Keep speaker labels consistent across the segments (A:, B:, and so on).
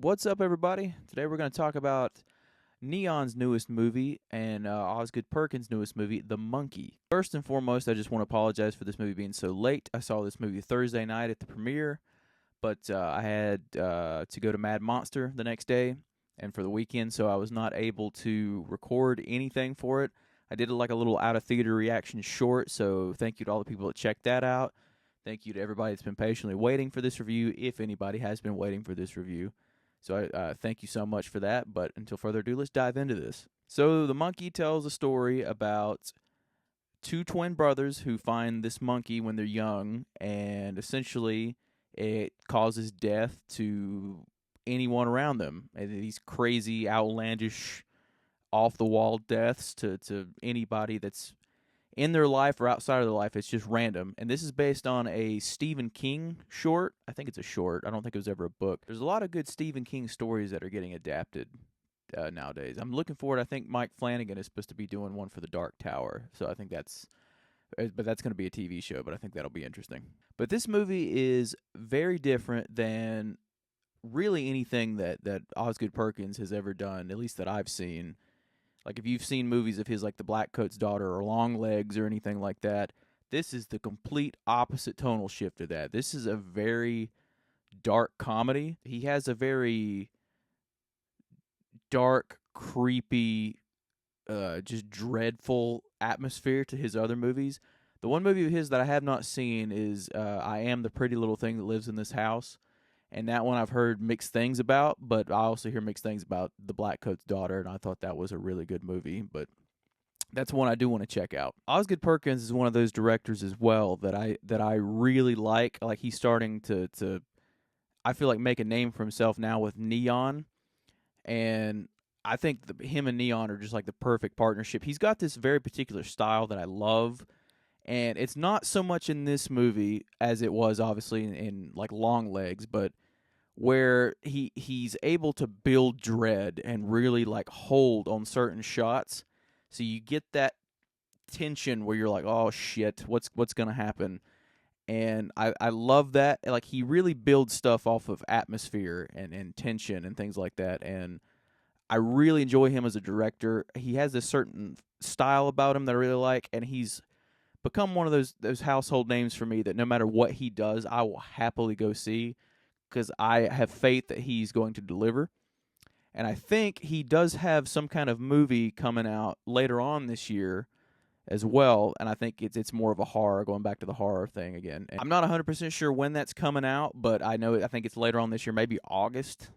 A: What's up, everybody? Today we're going to talk about Neon's newest movie and Osgood Perkins' newest movie, The Monkey. First and foremost, I just want to apologize for this movie being so late. I saw this movie Thursday night at the premiere, but I had to go to Mad Monster the next day and for the weekend, so I was not able to record anything for it. I did like a little out-of-theater reaction short, so thank you to all the people that checked that out. Thank you to everybody that's been patiently waiting for this review, if anybody has been waiting for this review. So I thank you so much for that. But until further ado, let's dive into this. So The Monkey tells a story about two twin brothers who find this monkey when they're young, and essentially it causes death to anyone around them. And these crazy, outlandish, off-the-wall deaths to anybody that's in their life or outside of their life. It's just random. And this is based on a Stephen King short. I think it's a short. I don't think it was ever a book. There's a lot of good Stephen King stories that are getting adapted nowadays. I'm looking forward. I think Mike Flanagan is supposed to be doing one for The Dark Tower. So I think but that's going to be a TV show, but I think that'll be interesting. But this movie is very different than really anything that Osgood Perkins has ever done, at least that I've seen. Like, if you've seen movies of his, like The Blackcoat's Daughter or Longlegs or anything like that, this is the complete opposite tonal shift of that. This is a very dark comedy. He has a very dark, creepy, just dreadful atmosphere to his other movies. The one movie of his that I have not seen is I Am the Pretty Little Thing That Lives in This House. And that one I've heard mixed things about, but I also hear mixed things about The Blackcoat's Daughter, and I thought that was a really good movie, but that's one I do want to check out. Osgood Perkins is one of those directors as well that I really like. Like, he's starting to I feel like make a name for himself now with Neon, and I think him and Neon are just like the perfect partnership. He's got this very particular style that I love, and it's not so much in this movie as it was obviously in like Longlegs, but where he's able to build dread and really like hold on certain shots, so you get that tension where you're like, oh shit, what's gonna happen. And I love that. Like, he really builds stuff off of atmosphere and tension and things like that, and I really enjoy him as a director. He has a certain style about him that I really like, and he's become one of those household names for me that no matter what he does, I will happily go see, because I have faith that he's going to deliver. And I think he does have some kind of movie coming out later on this year as well, and I think it's more of a horror, going back to the horror thing again. And I'm not 100% sure when that's coming out, but I think it's later on this year, maybe August,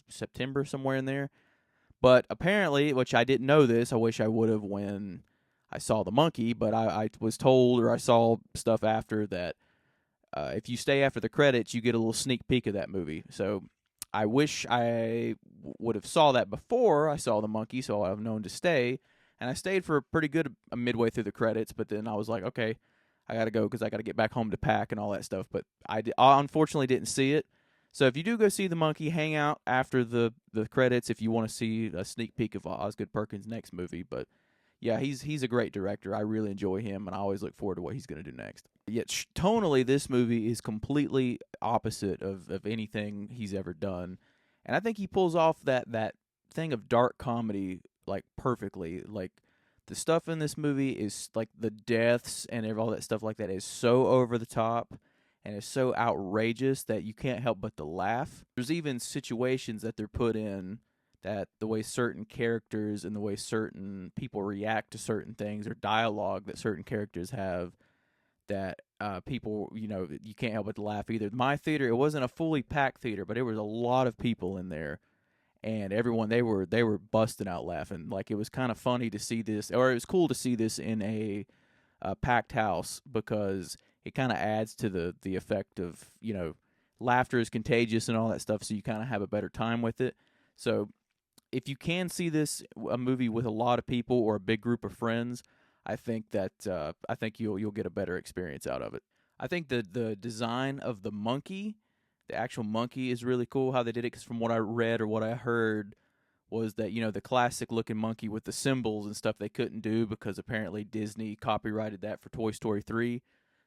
A: September, somewhere in there. But apparently, which I didn't know this, I wish I would have when I saw The Monkey, but I was told, or I saw stuff after that, if you stay after the credits, you get a little sneak peek of that movie. So I wish I would have saw that before I saw The Monkey, so I've known to stay. And I stayed for pretty good midway through the credits, but then I was like, okay, I got to go because I got to get back home to pack and all that stuff. But I unfortunately didn't see it. So if you do go see The Monkey, hang out after the credits if you want to see a sneak peek of Osgood Perkins' next movie. But yeah, he's a great director. I really enjoy him, and I always look forward to what he's going to do next. Yet tonally, this movie is completely opposite of anything he's ever done, and I think he pulls off that thing of dark comedy like perfectly. Like, the stuff in this movie is like the deaths and all that stuff like that is so over the top and is so outrageous that you can't help but to laugh. There's even situations that they're put in that the way certain characters and the way certain people react to certain things, or dialogue that certain characters have, that people, you can't help but to laugh either. My theater, it wasn't a fully packed theater, but it was a lot of people in there, and everyone, they were busting out laughing. Like, it was kind of funny to see this, or it was cool to see this in a packed house, because it kind of adds to the effect of, laughter is contagious and all that stuff, so you kind of have a better time with it. So if you can see a movie with a lot of people or a big group of friends, I think you'll get a better experience out of it. I think the design of the monkey, the actual monkey, is really cool how they did it, because from what I read or what I heard was that, the classic looking monkey with the symbols and stuff they couldn't do because apparently Disney copyrighted that for Toy Story 3.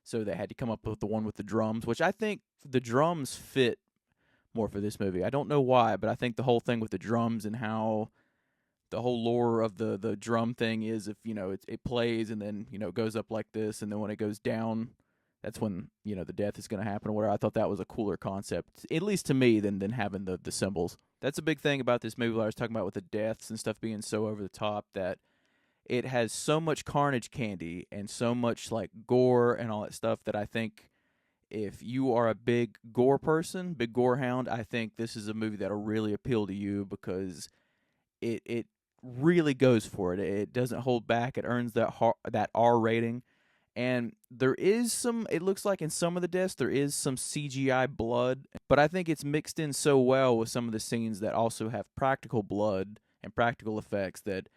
A: So they had to come up with the one with the drums, which I think the drums fit more for this movie. I don't know why, but I think the whole thing with the drums and how the whole lore of the drum thing is, if it plays and then it goes up like this, and then when it goes down, that's when the death is going to happen or whatever. I thought that was a cooler concept, at least to me, than having the cymbals. That's a big thing about this movie. What I was talking about with the deaths and stuff being so over the top, that it has so much carnage candy and so much like gore and all that stuff, that I think if you are a big gore person, big gore hound, I think this is a movie that'll really appeal to you, because it really goes for it. It doesn't hold back. It earns that R rating. And there is some, it looks like in some of the deaths, there is some CGI blood, but I think it's mixed in so well with some of the scenes that also have practical blood and practical effects, that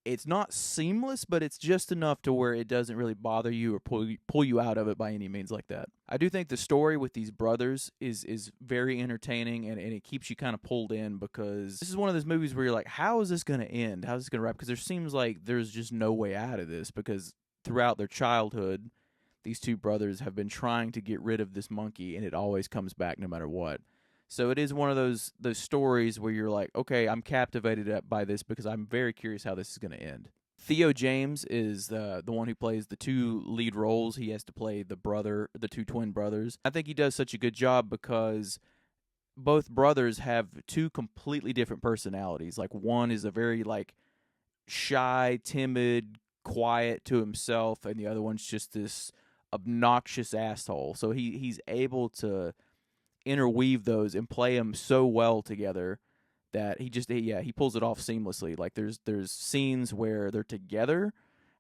A: it's not seamless, but it's just enough to where it doesn't really bother you or pull you out of it by any means like that. I do think the story with these brothers is very entertaining, and it keeps you kind of pulled in, because this is one of those movies where you're like, how is this going to end? How is this going to wrap? Because there seems like there's just no way out of this, because throughout their childhood, these two brothers have been trying to get rid of this monkey, and it always comes back no matter what. So it is one of those stories where you're like, okay, I'm captivated by this, because I'm very curious how this is going to end. Theo James is the one who plays the two lead roles. He has to play the two twin brothers. I think he does such a good job, because both brothers have two completely different personalities. Like, one is a very like shy, timid, quiet to himself, and the other one's just this obnoxious asshole. So he's able to interweave those and play them so well together that he pulls it off seamlessly. Like, there's scenes where they're together,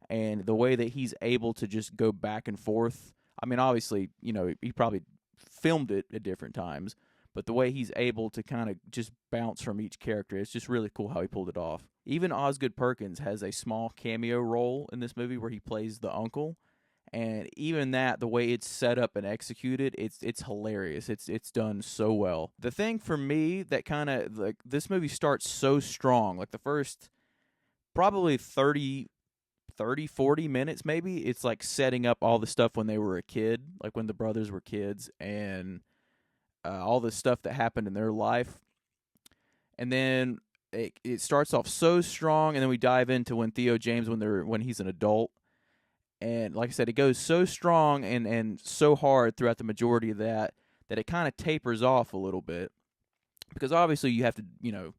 A: and the way that he's able to just go back and forth. I mean, obviously, he probably filmed it at different times, but the way he's able to kind of just bounce from each character, it's just really cool how he pulled it off. Even Osgood Perkins has a small cameo role in this movie where he plays the uncle. And even that, the way it's set up and executed, it's hilarious. It's done so well. The thing for me that kind of, like, this movie starts so strong. Like, the first probably 30, 40 minutes maybe, it's like setting up all the stuff when they were a kid, like when the brothers were kids, and all the stuff that happened in their life. And then it starts off so strong, and then we dive into when Theo James, when he's an adult. And like I said, it goes so strong and so hard throughout the majority of that it kind of tapers off a little bit. Because obviously you have to,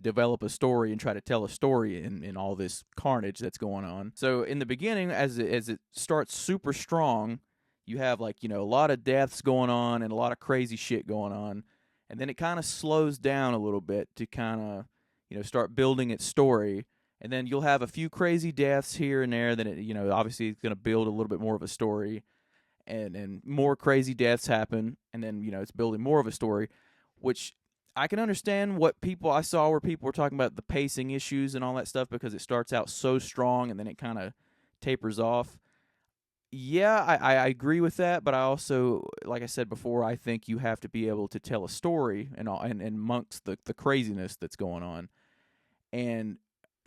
A: develop a story and try to tell a story in all this carnage that's going on. So in the beginning, as it starts super strong, you have like, a lot of deaths going on and a lot of crazy shit going on. And then it kind of slows down a little bit to kind of, start building its story. And then you'll have a few crazy deaths here and there. Then obviously it's going to build a little bit more of a story, and more crazy deaths happen. And then it's building more of a story, which I can understand what people I saw where people were talking about the pacing issues and all that stuff, because it starts out so strong and then it kind of tapers off. Yeah, I agree with that, but I also, like I said before, I think you have to be able to tell a story and amongst the craziness that's going on. And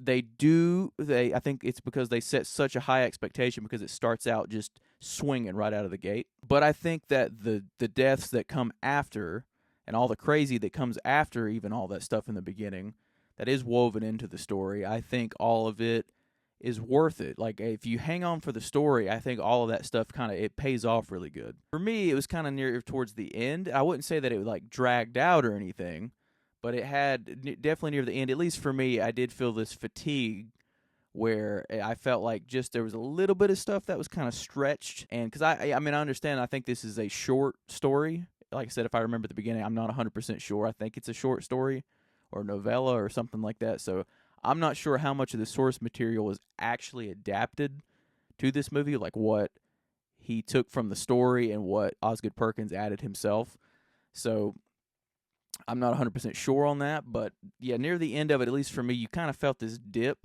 A: I think it's because they set such a high expectation, because it starts out just swinging right out of the gate. But I think that the deaths that come after, and all the crazy that comes after even all that stuff in the beginning, that is woven into the story, I think all of it is worth it. Like, if you hang on for the story, I think all of that stuff it pays off really good. For me, it was kind of near towards the end. I wouldn't say that it like dragged out or anything, but it had definitely near the end, at least for me, I did feel this fatigue where I felt like just there was a little bit of stuff that was kind of stretched. And because I understand, I think this is a short story. Like I said, if I remember at the beginning, I'm not 100% sure. I think it's a short story or novella or something like that. So I'm not sure how much of the source material was actually adapted to this movie, like what he took from the story and what Osgood Perkins added himself. So I'm not 100% sure on that, but yeah, near the end of it, at least for me, you kind of felt this dip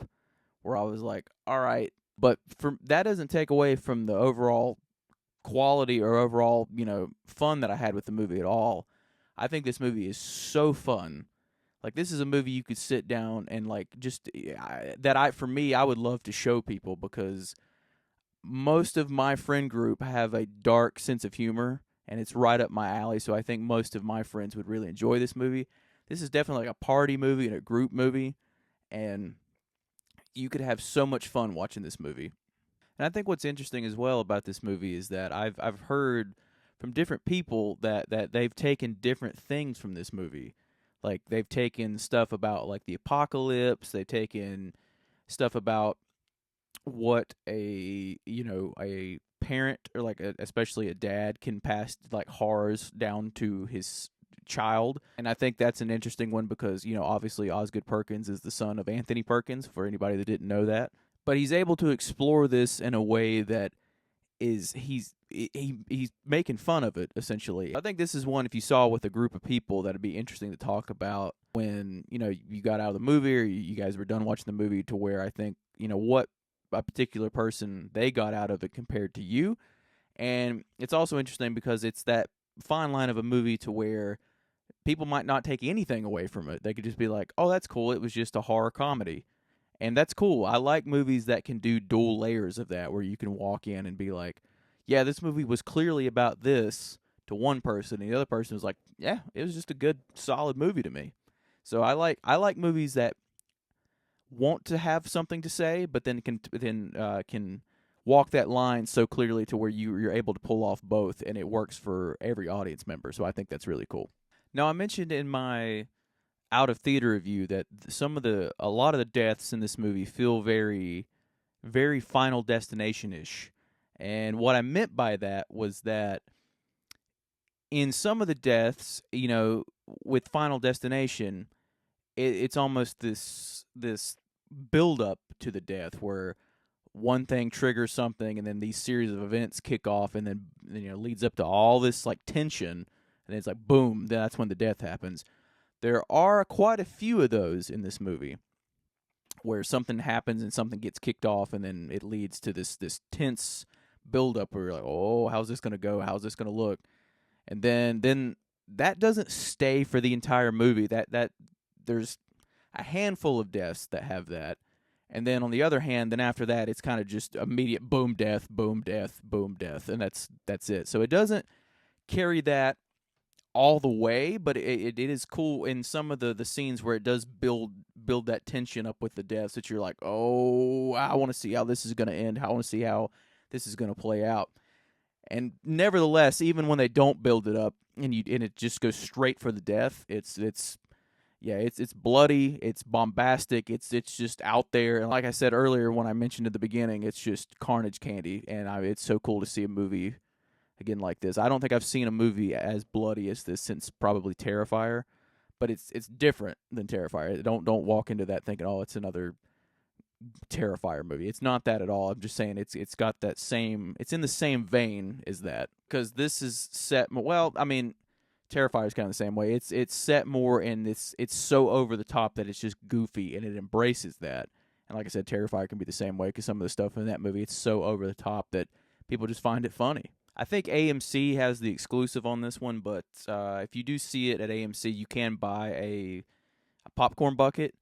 A: where I was like, all right, but that doesn't take away from the overall quality or overall, fun that I had with the movie at all. I think this movie is so fun. Like, this is a movie you could sit down and like for me, I would love to show people, because most of my friend group have a dark sense of humor, and it's right up my alley. So I think most of my friends would really enjoy this movie. This is definitely like a party movie and a group movie, and you could have so much fun watching this movie. And I think what's interesting as well about this movie is that I've heard from different people that they've taken different things from this movie. Like they've taken stuff about like the apocalypse, they've taken stuff about what a parent or like especially a dad can pass like horrors down to his child. And I think that's an interesting one because obviously Osgood Perkins is the son of Anthony Perkins, for anybody that didn't know that. But he's able to explore this in a way that is he's making fun of it essentially. I think this is one, if you saw with a group of people, that'd be interesting to talk about when you got out of the movie or you guys were done watching the movie, to where I think what a particular person they got out of it compared to you. And it's also interesting because it's that fine line of a movie to where people might not take anything away from it. They could just be like, oh, that's cool, it was just a horror comedy. And that's cool. I like movies that can do dual layers of that, where you can walk in and be like, yeah, this movie was clearly about this to one person, and the other person was like, yeah, it was just a good, solid movie to me. So I like movies that want to have something to say, but then can walk that line so clearly to where you're able to pull off both, and it works for every audience member. So I think that's really cool. Now, I mentioned in my out of theater review that a lot of the deaths in this movie feel very, very Final Destination ish. And what I meant by that was that in some of the deaths, with Final Destination, it's almost this build up to the death where one thing triggers something, and then these series of events kick off, and then leads up to all this like tension, and then it's like boom, that's when the death happens. There are quite a few of those in this movie where something happens and something gets kicked off, and then it leads to this tense buildup where you're like, oh, how's this going to go? How's this going to look? And then that doesn't stay for the entire movie. That there's a handful of deaths that have that. And then on the other hand, then after that, it's kind of just immediate boom, death, boom, death, boom, death, and that's it. So it doesn't carry that all the way, but it is cool in some of the scenes where it does build that tension up with the deaths, that you're like, oh, I want to see how this is going to end. I want to see how this is going to play out. And nevertheless, even when they don't build it up and it just goes straight for the death, it's bloody, it's bombastic, it's just out there. And like I said earlier when I mentioned at the beginning, it's just carnage candy, and it's so cool to see a movie again like this. I don't think I've seen a movie as bloody as this since probably Terrifier, but it's different than Terrifier. Don't walk into that thinking, oh, it's another Terrifier movie. It's not that at all. I'm just saying it's got that same, it's in the same vein as that, because this is set, well, I mean, Terrifier is kind of the same way. It's set more, and it's so over the top that it's just goofy, and it embraces that. And like I said, Terrifier can be the same way, because some of the stuff in that movie, it's so over the top that people just find it funny. I think AMC has the exclusive on this one, but if you do see it at AMC, you can buy a popcorn bucket.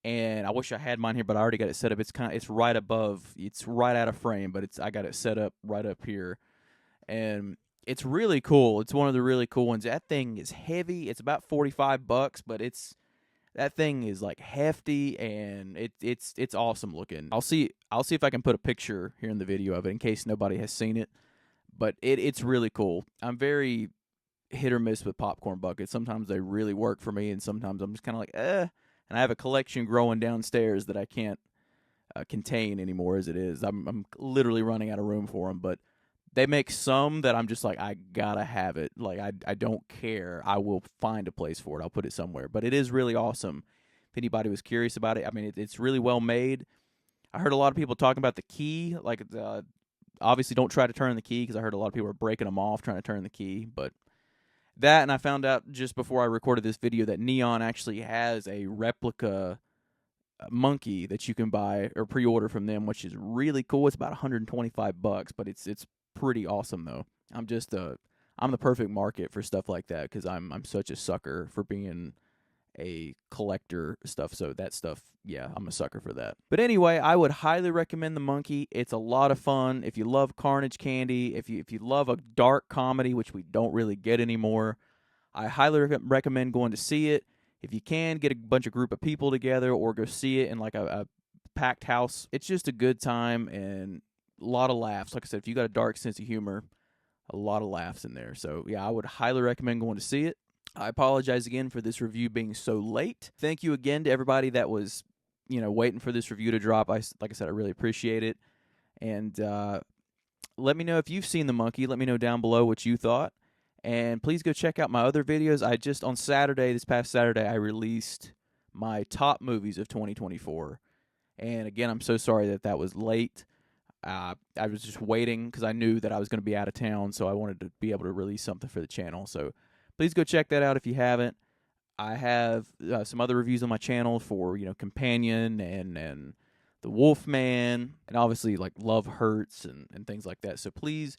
A: And I wish I had mine here, but I already got it set up. It's right above, it's right out of frame, but I got it set up right up here, and it's really cool. It's one of the really cool ones. That thing is heavy. It's about $45, but that thing is like hefty, and it's awesome looking. I'll see if I can put a picture here in the video of it in case nobody has seen it. But it's really cool. I'm very hit or miss with popcorn buckets. Sometimes they really work for me, and sometimes I'm just kind of like, eh. And I have a collection growing downstairs that I can't contain anymore as it is. I'm literally running out of room for them. But they make some that I'm just like, I gotta have it. Like, I don't care. I will find a place for it. I'll put it somewhere. But it is really awesome. If anybody was curious about it, I mean, it's really well made. I heard a lot of people talking about the key, like obviously don't try to turn the key, because I heard a lot of people are breaking them off trying to turn the key. But that, and I found out just before I recorded this video that Neon actually has a replica monkey that you can buy or pre-order from them, which is really cool. It's about $125, but it's pretty awesome though. I'm the perfect market for stuff like that, because I'm such a sucker for being a collector stuff. So that stuff, yeah, I'm a sucker for that. But anyway, I would highly recommend The Monkey. It's a lot of fun. If you love Carnage Candy, if you love a dark comedy, which we don't really get anymore, I highly recommend going to see it. If you can, get a bunch of group of people together or go see it in like a packed house. It's just a good time and a lot of laughs. Like I said, if you got a dark sense of humor, a lot of laughs in there. So yeah, I would highly recommend going to see it. I apologize again for this review being so late. Thank you again to everybody that was, waiting for this review to drop. Like I said, I really appreciate it. And let me know if you've seen The Monkey. Let me know down below what you thought. And please go check out my other videos. On this past Saturday, I released my top movies of 2024. And again, I'm so sorry that was late. I was just waiting because I knew that I was going to be out of town, so I wanted to be able to release something for the channel. So please go check that out if you haven't. I have some other reviews on my channel for Companion and The Wolfman, and obviously like Love Hurts and things like that. So please,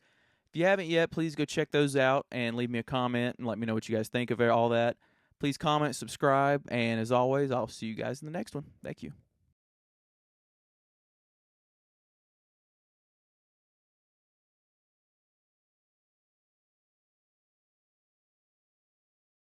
A: if you haven't yet, please go check those out and leave me a comment and let me know what you guys think of all that. Please comment, subscribe, and as always, I'll see you guys in the next one. Thank you.